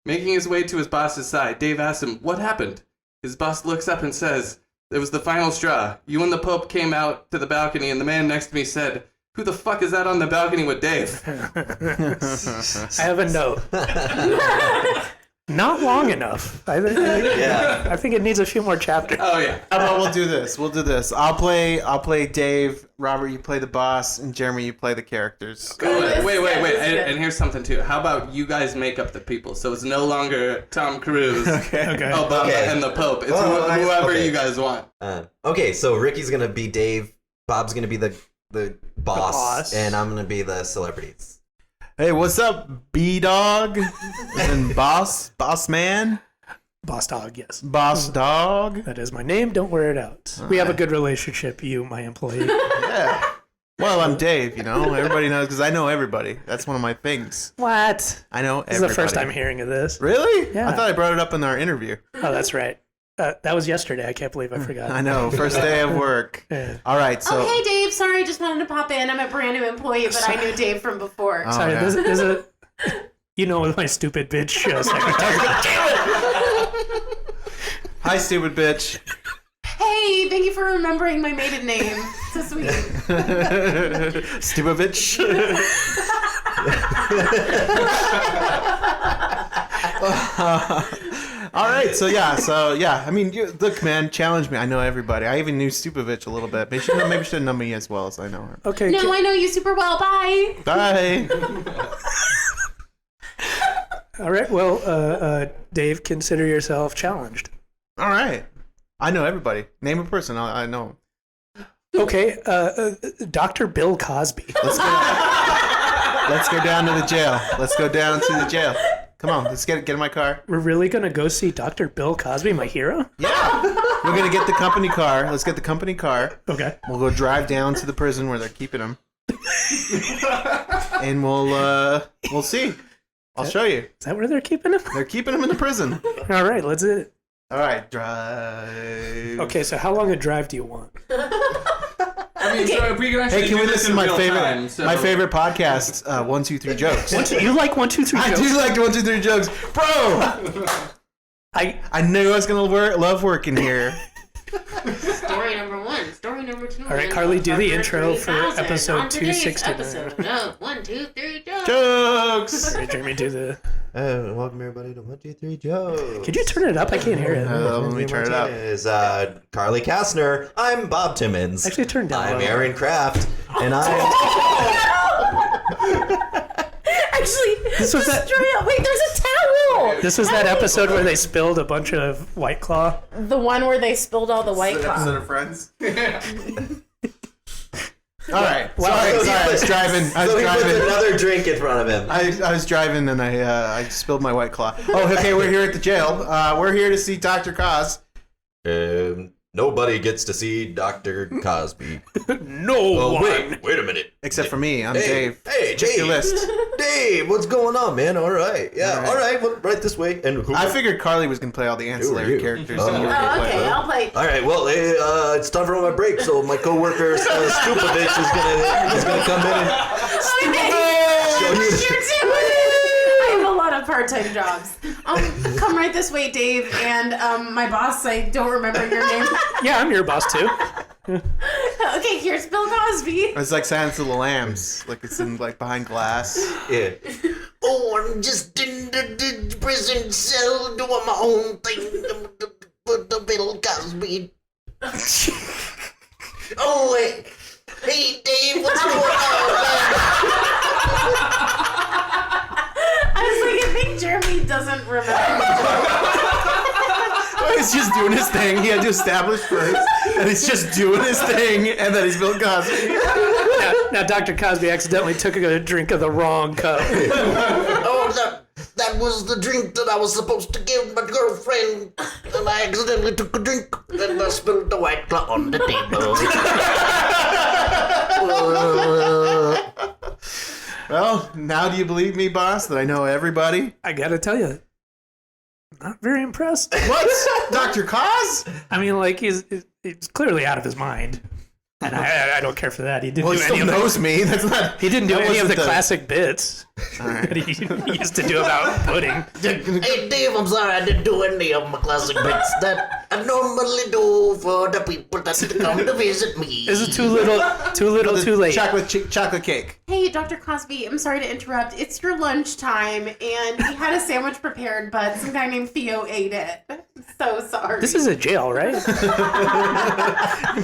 Making his way to his boss's side, Dave asks him, what happened? His boss looks up and says, it was the final straw. You and the Pope came out to the balcony and the man next to me said, who the fuck is that on the balcony with Dave? I have a note. Not long enough. I think it needs a few more chapters. Oh, yeah. How about we'll do this. I'll play Dave, Robert, you play the boss, and Jeremy, you play the characters. Wait. And here's something, too. How about you guys make up the people? So it's no longer Tom Cruise, Okay. Obama, Okay. and the Pope. It's Oh, nice. whoever Okay. you guys want. Okay, so Ricky's gonna be Dave, Bob's gonna be the boss, boss. and I'm gonna be the celebrities. Hey, what's up, B-Dog? And Boss Man? Boss Dog, yes. Boss Dog? That is my name. Don't wear it out. We have a good relationship, you, my employee. Yeah. Well, I'm Dave, you know? Everybody knows, because I know everybody. That's one of my things. What? I know This everybody. is the first time hearing of this. Really? Yeah. I thought I brought it up in our interview. Oh, that's right. That was yesterday. I can't believe I forgot. I know, first day of work. Yeah. All right, so... Oh, hey, Dave. Sorry, just wanted to pop in. I'm a brand new employee, but I knew Dave from before. Oh, Sorry, yeah. there's a... You know, with my stupid bitch secretary. Hi, stupid bitch. Hey, thank you for remembering my maiden name. So sweet. Stupid bitch. All right, so yeah. I mean, look, man, challenge me. I know everybody. I even knew Stupovich a little bit. Maybe she didn't know me as well as I know her. Okay. No, I know you super well. Bye. Bye. All right. Well, Dave, consider yourself challenged. All right. I know everybody. Name a person. I know. Okay. Dr. Bill Cosby. Let's go down to the jail. Let's go down to the jail. Come on, let's get in my car. We're really gonna go see Dr. Bill Cosby, my hero? Yeah. We're gonna get the company car. Let's get the company car. Okay. We'll go drive down to the prison where they're keeping him. And we'll see. I'll show you. Is that where they're keeping him? They're keeping him in the prison. All right, let's do it. All right, drive. Okay, so how long a drive do you want? I mean, so if we can actually Hey, can we do this listen to in my real favorite time, so- my favorite podcast, 1, 2, 3 jokes? You like 1, 2, 3 I jokes? do like 1, 2, 3 jokes, bro. I knew I was gonna love working here. Story number 1. Story number 2. All right, Carly, do the intro for 3,000 episode on today's 269. episode of 1, 2, 3 jokes. Jokes. All right, Jeremy, do the. Welcome everybody to 1, 2, 3 Jokes. Could you turn it up? I can't hear it. Let me turn it up. Is Carly Kastner. I'm Bob Timmons. Actually, turn down. I'm low. Aaron Kraft, and I'm. Actually, This was that. wait, there's a towel. This was that episode where they spilled a bunch of White Claw. The one where they spilled all the White Claw. of Friends. All right. Wow. Sorry, I was driving. So he puts another drink in front of him. I was driving and I spilled my White Claw. Oh, okay. We're here at the jail. We're here to see Dr. Cos. Nobody gets to see Dr. Cosby. No Oh, one. wait a minute. Except for me. I'm Hey, Dave. Hey, Check your Dave. list. Dave, what's going on, man? All right. Yeah, all right. Well, right this way. And who I figured Carly was going to play all the ancillary you? characters. Oh, that you were gonna Oh, play. okay, I'll play. All right, well, it's time for my break. So my coworker Stupovich is gonna come in and show you. I have a lot of part-time jobs. Come right this way, Dave, and my boss. I don't remember your name. Yeah, I'm your boss too. Okay, here's Bill Cosby. It's like Silence of the Lambs. Like it's in like behind glass. Yeah. Oh, I'm just in the prison cell doing my own thing. The Bill Cosby. Oh, hey, Dave, what's going I was like, I think Jeremy doesn't remember. He's just doing his thing. He had to establish first, and he's just doing his thing, and then he's Bill Cosby. Now, Dr. Cosby accidentally took a drink of the wrong cup. Oh, that was the drink that I was supposed to give my girlfriend, and I accidentally took a drink, and I spilled the White Claw on the table. Well, now do you believe me, boss, that I know everybody? I gotta tell you, not very impressed. What? Dr. Cos? I mean, like he's clearly out of his mind, and I don't care for that. He didn't Well, he do still any of the, knows me. That's not. he didn't do that any of the wasn't classic bits that he used to do about pudding. Hey, Dave, I'm sorry I didn't do any of my classic bits that I normally do for the people that come to visit me. This is too little, too late. Chocolate cake. Hey, Dr. Cosby, I'm sorry to interrupt. It's your lunchtime, and we had a sandwich prepared, but some guy named Theo ate it. So sorry. This is a jail, right?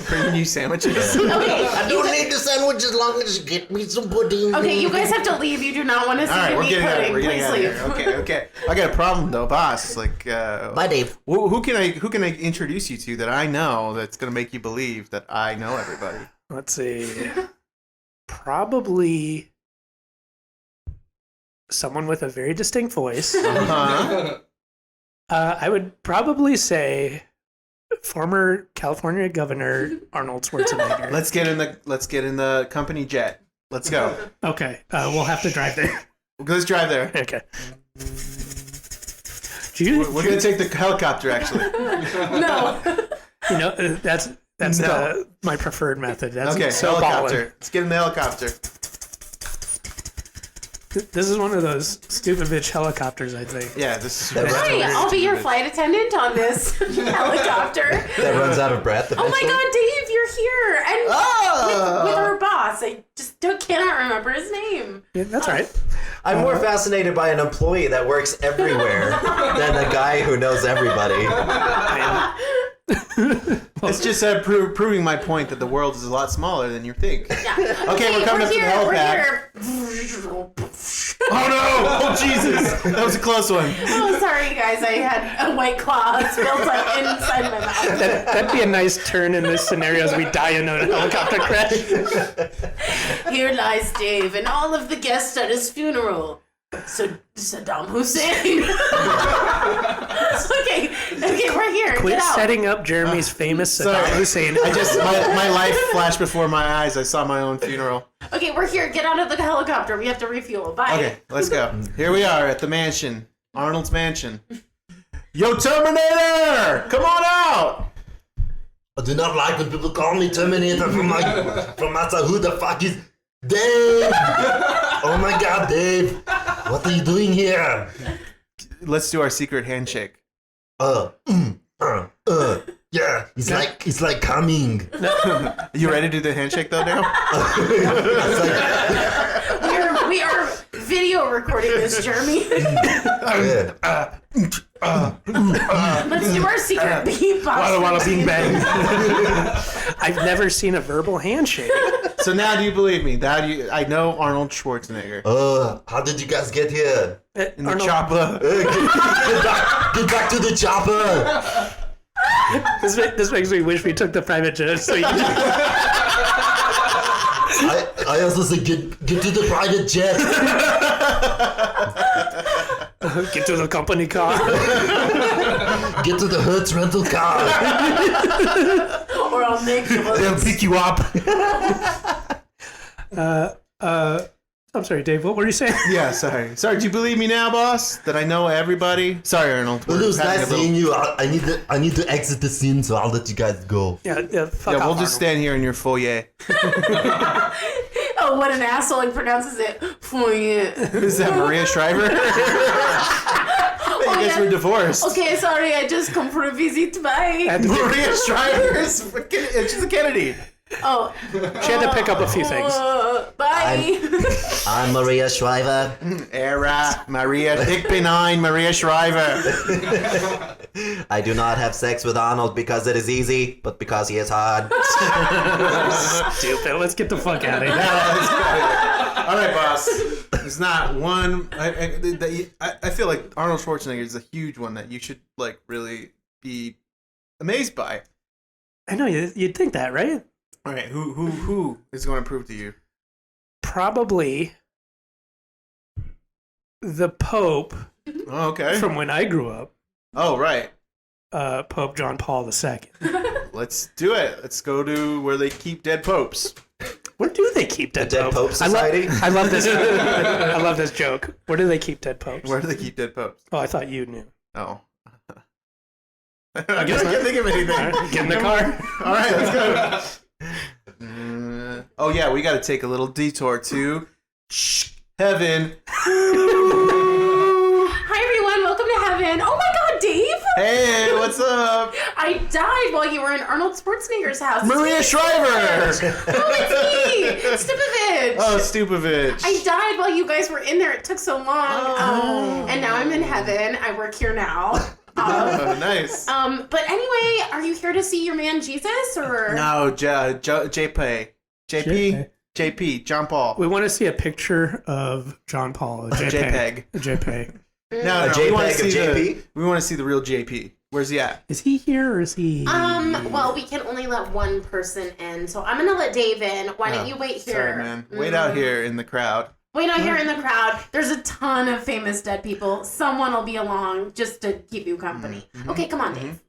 Bringing you sandwiches. Okay. I don't need the sandwich as long as you get me some pudding. Okay, you guys have to leave. You do not want to see All right, me we're eat getting out of pudding. here. We're getting Please out of leave. here. Okay. I got a problem though, boss. Like, Bye, Dave. who can I introduce you to that I know that's gonna make you believe that I know everybody? Let's see. Probably someone with a very distinct voice. Uh-huh. I would probably say former California Governor Arnold Schwarzenegger. Let's get in the company jet. Let's go. Okay, we'll have to drive there. Let's drive there. Okay. Do you, We're gonna take the helicopter. Actually, No. you know, that's No. my preferred method. That's okay. so Helicopter. ballin'. Let's get in the helicopter. This is one of those stupid bitch helicopters, I think. Yeah, this is. Hi, I'll be your flight attendant on this helicopter. That runs out of breath Oh my eventually. God, Dave, you're here, and Oh! with our boss. I just cannot remember his name. Yeah, that's all right. I'm more fascinated by an employee that works everywhere than a guy who knows everybody. It's just proving my point that the world is a lot smaller than you think. Yeah. Okay, we're coming up to the helipad. Here. Oh no! Oh Jesus! That was a close one. Oh, sorry, guys. I had a White Claw spilled inside my mouth. That'd be a nice turn in this scenario as we die in a helicopter crash. Here lies Dave and all of the guests at his funeral. So Saddam Hussein. okay, we're here. Quit Get out. setting up Jeremy's famous Saddam Sorry. Hussein. I just my life flashed before my eyes. I saw my own funeral. Okay, we're here. Get out of the helicopter. We have to refuel. Bye. Okay, let's go. Here we are at the mansion, Arnold's mansion. Yo, Terminator, come on out! I do not like when people call me Terminator from outside. Who the fuck is Dave? Oh my God, Dave! What are you doing here? Let's do our secret handshake. Yeah, it's like coming. You ready to do the handshake though now? We are video recording this, Jeremy. Let's do our secret beatbox. Walla bing bang. I've never seen a verbal handshake. So now do you believe me? I know Arnold Schwarzenegger. How did you guys get here? In the chopper. Get back to the chopper. This makes me wish we took the private jet. So you I also said get to the private jet. get to the company car. Get to the Hertz rental car. Or I'll make you look. They'll pick you up. I'm sorry, Dave. What were you saying? Yeah, sorry. Sorry, do you believe me now, boss? That I know everybody? Sorry, Arnold. Well, it was having nice a little- seeing you. I need to exit the scene, so I'll let you guys go. Yeah, fuck Yeah, off, we'll just stand here in your foyer. Oh, what an asshole! He pronounces it. Is that Maria Shriver? You guys were divorced. Okay, sorry. I just come for a visit. Bye. Maria Shriver she's a Kennedy. Oh, She had to pick up a few things. bye. I'm Maria Shriver. Era Maria. Ich bin ein Maria Shriver. I do not have sex with Arnold because it is easy, but because he is hard. Stupid. Let's get the fuck out of here. All right, boss. There's not one. I feel like Arnold Schwarzenegger is a huge one that you should like really be amazed by. I know you'd think that, right? All right, who is going to prove to you? Probably the Pope Oh, okay. from when I grew up, Oh, right. Pope John Paul II. Let's do it. Let's go to where they keep dead popes. Where do they keep dead Dead popes? Pope Society? I love this. I love this joke. Where do they keep dead popes? Where do they keep dead popes? Oh, I thought you knew. Oh. I guess I can't think of anything. All right, get in the car. All right, let's go. Oh yeah, we got to take a little detour to heaven. Hi everyone, welcome to heaven. Oh my God, Dave! Hey, what's up? I died while you were in Arnold Schwarzenegger's house. Maria Shriver. Oh, it's me, Stipovich. Oh, Stupevich. I died while you guys were in there. It took so long. And now I'm in heaven. I work here now. Oh, nice. But anyway, are you here to see your man Jesus or? No, JP, John Paul. We want to see a picture of John Paul. A JPEG. A JPEG. No, A we want JPEG to of see JP? we want to see the real JP. Where's he at? Is he here or is he? Well, we can only let one person in, so I'm gonna let Dave in. Why don't you wait here? Sorry, man. Wait out here in the crowd. Wait out here in the crowd. There's a ton of famous dead people. Someone will be along just to keep you company. Okay, come on, Dave.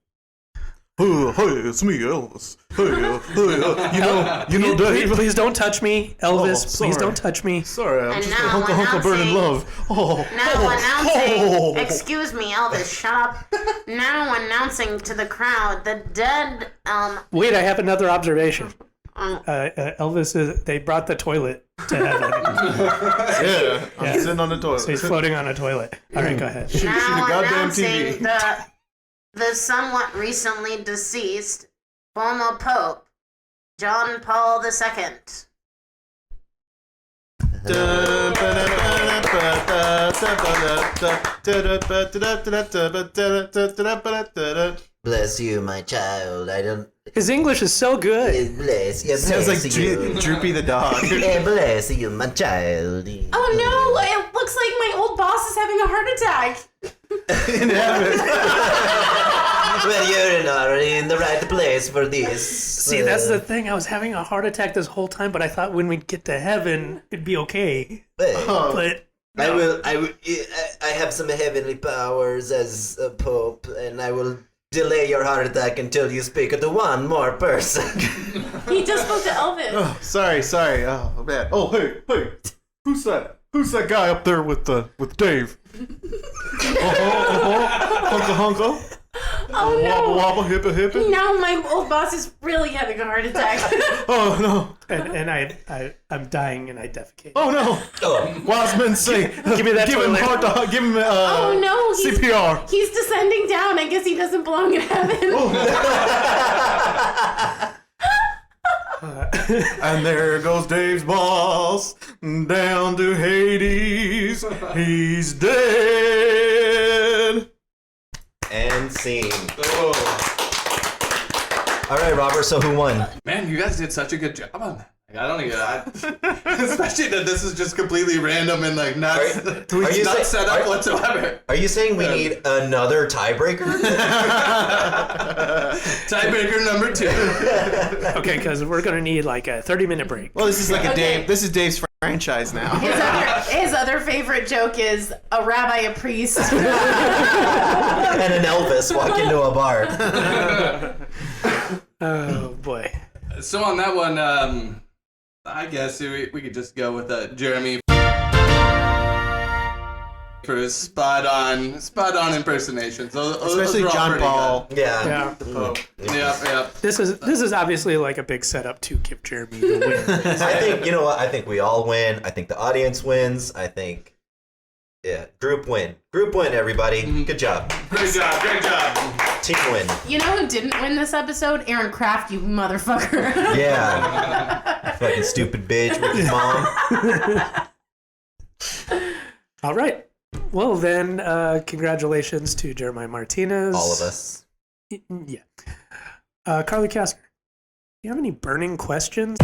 Hey, it's me, Elvis. You know, Dave. Please don't touch me, Elvis. Please sorry. don't touch me. Sorry, I'm And just a now hunka burning announcing- love. Oh, Now announcing, excuse me, Elvis, shut up. Now announcing to the crowd, the dead, Wait, I have another observation. Elvis they brought the toilet to heaven. yeah, I'm sitting on the toilet. So he's floating on a toilet. All right, go ahead. Shoot now a goddamn announcing TV. the somewhat recently deceased former Pope, John Paul II. Bless you, my child. I don't. His English is so good. Bless you. Sounds like Bless you. Droopy the dog. Bless you, my child. Oh no, it looks like my old boss is having a heart attack. In heaven. Well, you're already in the right place for this. See, that's the thing. I was having a heart attack this whole time, but I thought when we'd get to heaven, it'd be okay. Well, But I will. I have some heavenly powers as a pope, and I will delay your heart attack until you speak to one more person. He just spoke to Elvis. Oh, sorry. Oh man. Oh hey. Who's that? Who's that guy up there with Dave? Hunka. Oh no! Wobble, wobble, hippa, hippa. Now my old boss is really having a heart attack. Oh no! And I'm dying and I defecate. Oh no! Wise men say, Give me that give him toilet. heart to heart. Give him Oh no! CPR. He's descending down. I guess he doesn't belong in heaven. And there goes Dave's boss down to Hades. He's dead. And scene. All right, Robert. So who won? Man, you guys did such a good job on that. Like, I don't even, especially that this is just completely random and like not, not set up whatsoever. Are you saying we need another tiebreaker? Tiebreaker number 2. Okay, because we're gonna need like a 30-minute break. Well, this is like a Okay. Dave. This is Dave's franchise now. His other favorite joke is a rabbi, a priest. And an Elvis walk into a bar. Oh boy. So on that one, I guess we could just go with Jeremy for his spot on impersonations. Especially John Paul. Yeah. Yeah. This is obviously like a big setup to give Jeremy the win. I think, you know what? I think we all win. I think the audience wins. I think, group win. Group win, everybody. Good job. Great job. Team win. You know who didn't win this episode? Aaron Kraft, you motherfucker. Yeah. Fucking stupid bitch with his mom. All right. Well then, congratulations to Jeremiah Martinez. All of us. Yeah. Carly Kasker, do you have any burning questions?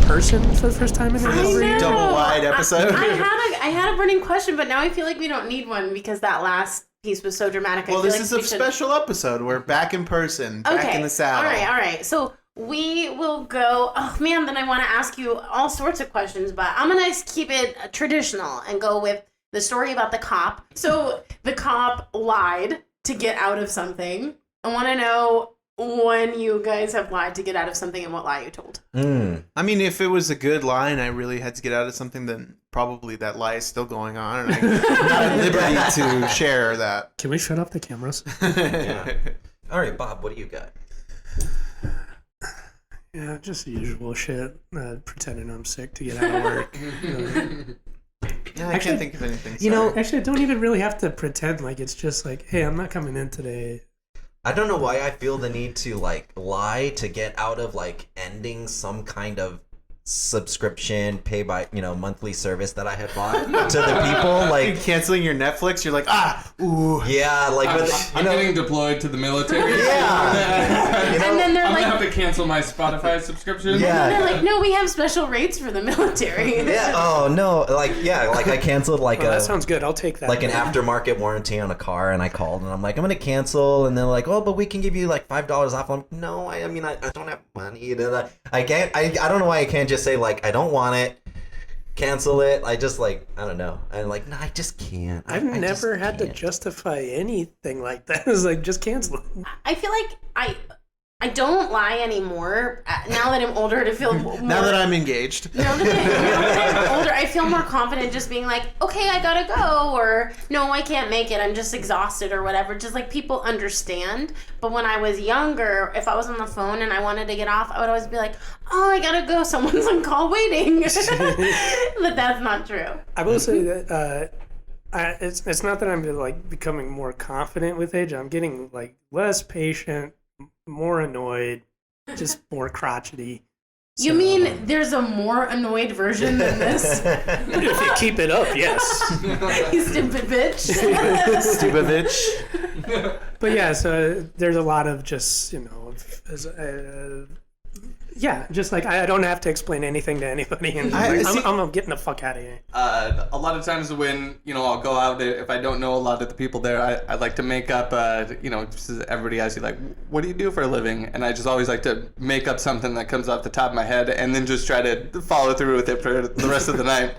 Person for the first time in the I history. know. Double wide episode. I had a burning question, but now I feel like we don't need one because that last piece was so dramatic. Well, I feel this like is a we should... special episode. We're back in person, back in the saddle. All right. So we will go. Oh man, then I want to ask you all sorts of questions, but I'm gonna keep it traditional and go with the story about the cop. So the cop lied to get out of something. I want to know when you guys have lied to get out of something and what lie you told. I mean, if it was a good lie and I really had to get out of something, then probably that lie is still going on, and I'm not at liberty to share that. Can we shut off the cameras? Yeah. All right, Bob, what do you got? Yeah, just the usual shit. Pretending I'm sick to get out of work. Yeah, I can't think of anything. You know, Actually, I don't even really have to pretend. Like, it's just like, hey, I'm not coming in today. I don't know why I feel the need to like lie to get out of like ending some kind of subscription pay by monthly service that I had bought to the people. Like canceling your Netflix, you're like, ooh. Yeah, like I'm getting deployed to the military. Yeah. And then they're I'm like, gonna have to cancel my Spotify subscription. Yeah. they're like, no, we have special rates for the military. Yeah. Oh no. Like I canceled like Well, that sounds good. I'll take that. like an aftermarket warranty on a car, and I called and I'm like, I'm gonna cancel, and they're like, oh, but we can give you like $5 off. I'm like, no, I mean I don't have money. I can't. I don't know why I can't just say like I don't want it. Cancel it. I just like I don't know. I'm like no, I just can't. I've I just never had to can't. justify anything like that. It's like just cancel it. I feel like I don't lie anymore now that I'm older to feel more... Now that I'm engaged. Now that I'm older, I feel more confident just being like, okay, I gotta go, or no, I can't make it, I'm just exhausted, or whatever. Just like people understand. But when I was younger, if I was on the phone and I wanted to get off, I would always be like, oh, I gotta go, someone's on call waiting. But that's not true. I will say that it's not that I'm like becoming more confident with age. I'm getting like less patient, more annoyed, just more crotchety. You mean there's a more annoyed version than this? If you keep it up, yes. You stupid bitch. Stupid bitch. But yeah, so there's a lot of just, yeah, just like I don't have to explain anything to anybody, and I'm getting the fuck out of here. A lot of times when I'll go out, if I don't know a lot of the people there, I like to make up just as everybody asks you like, what do you do for a living? And I just always like to make up something that comes off the top of my head and then just try to follow through with it for the rest of the night.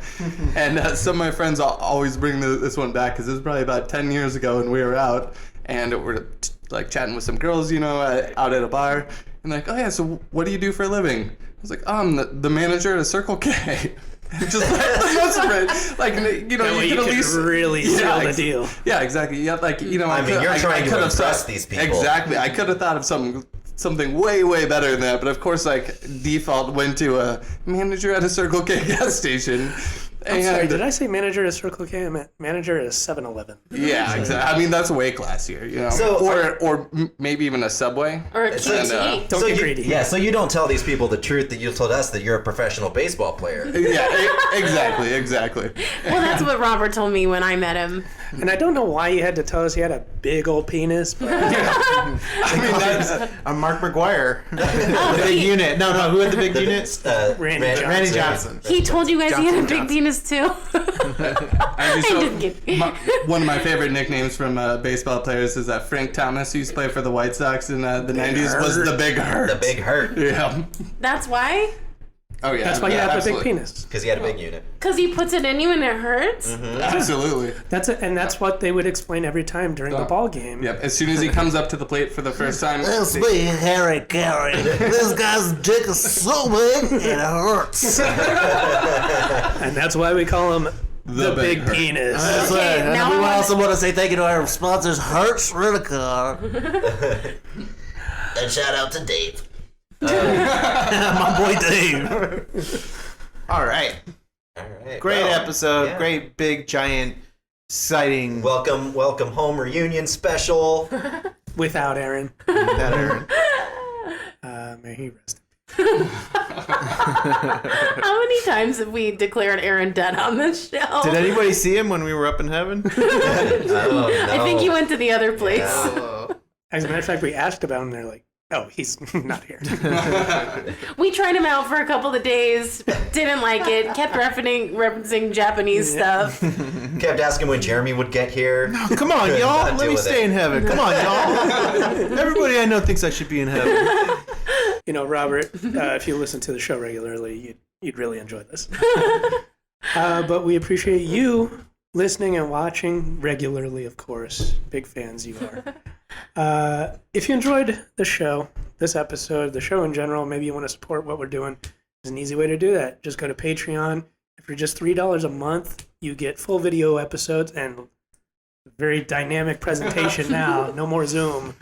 And some of my friends always bring this one back because it was probably about 10 years ago when we were out and we're like chatting with some girls out at a bar. And like, oh yeah, so what do you do for a living? I was like, I'm the manager at a Circle K. Just like the most spread. Like, you know, That way you you can at could least really seal the deal. Yeah, exactly. Yeah, like, you know, I mean, you're trying to could have impress thought- these people. Exactly. I could have thought of something way, way better than that. But of course, like, default went to a manager at a Circle K gas station. I'm sorry, did I say manager at Circle K? I meant manager at 7-Eleven. Yeah, exactly. I mean, that's way classier, you know. So, or maybe even a Subway. Or a QT. Don't get greedy. Yeah, so you don't tell these people the truth that you told us that you're a professional baseball player. Yeah, exactly. Well, that's what Robert told me when I met him. And I don't know why you had to tell us he had a big old penis. But I mean, that's, I'm Mark McGuire. The big unit. No, who had the big unit? Randy Johnson. He told you guys he had a big penis too. actually, so just kidding. one of my favorite nicknames from baseball players is that Frank Thomas, who used to play for the White Sox in the 90s, was the Big Hurt. The Big Hurt. Yeah. That's why? Oh, yeah. that's why you have the big absolutely. penis. Because he had a big unit. Because he puts it in you and it hurts? Absolutely. That's what they would explain every time during the ball game. Yep. As soon as he comes up to the plate for the first time. It's me, Harry Carey. This guy's dick is so big, it hurts. And that's why we call him the big Hurt. penis. That's Okay, right. And now we I want- also want to say thank you to our sponsors, Hertz Rent-A-Car. And shout out to Dave. My boy Dave. All right. All right. Great well, episode. yeah. Great, big, giant, exciting. Welcome home reunion special. Without Aaron. That Aaron. May he rest. How many times have we declared Aaron dead on this show? Did anybody see him when we were up in heaven? Oh, I think he went to the other place. As a matter of fact, we asked about him. They're like, "Oh, he's not here." We tried him out for a couple of days, didn't like it, kept referencing Japanese stuff. Kept asking when Jeremy would get here. Come on, Could y'all. not Let deal me with stay it. in heaven. Come on, y'all. Everybody I know thinks I should be in heaven. You know, Robert, if you listen to the show regularly, you'd really enjoy this. But we appreciate you listening and watching regularly, of course. Big fans you are. If you enjoyed the show, this episode, the show in general, maybe you want to support what we're doing, there's an easy way to do that. Just go to Patreon. For just $3 a month, you get full video episodes and very dynamic presentation now. No more Zoom.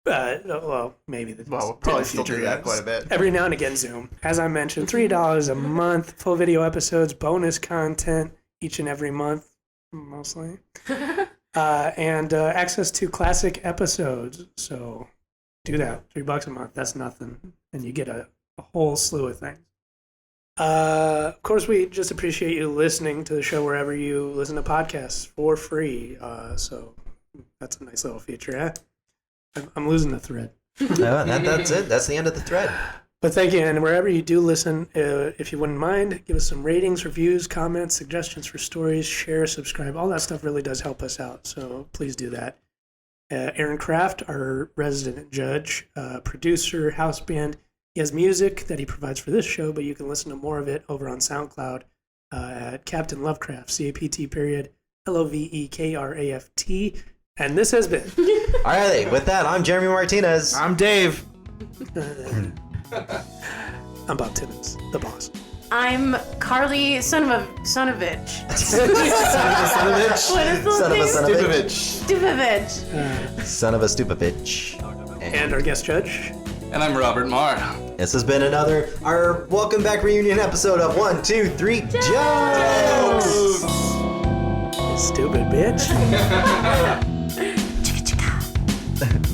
Well, maybe the Well, we'll probably in still do future that years. quite a bit. Every now and again, Zoom. As I mentioned, $3 a month, full video episodes, bonus content each and every month, mostly, and access to classic episodes. So do that. $3 a month. That's nothing, and you get a whole slew of things. Of course, we just appreciate you listening to the show wherever you listen to podcasts for free. So that's a nice little feature, eh? I'm losing the thread. No, that's it. That's the end of the thread. But thank you, and wherever you do listen, if you wouldn't mind, give us some ratings, reviews, comments, suggestions for stories, share, subscribe. All that stuff really does help us out, so please do that. Aaron Kraft, our resident judge, producer, house band. He has music that he provides for this show, but you can listen to more of it over on SoundCloud at Captain Lovecraft, CAPT, and this has been... All right, with that, I'm Jeremy Martinez. I'm Dave. I'm Bob Timmons, the boss. I'm Carly Sonovich. Son of a What is the Son of a name? son of a bitch. Stupidovich. Son of a stupid bitch. And our guest judge. And I'm Robert Maher. This has been our welcome back reunion episode of 1, 2, 3 Jokes. Stupid bitch. Chicka chicka.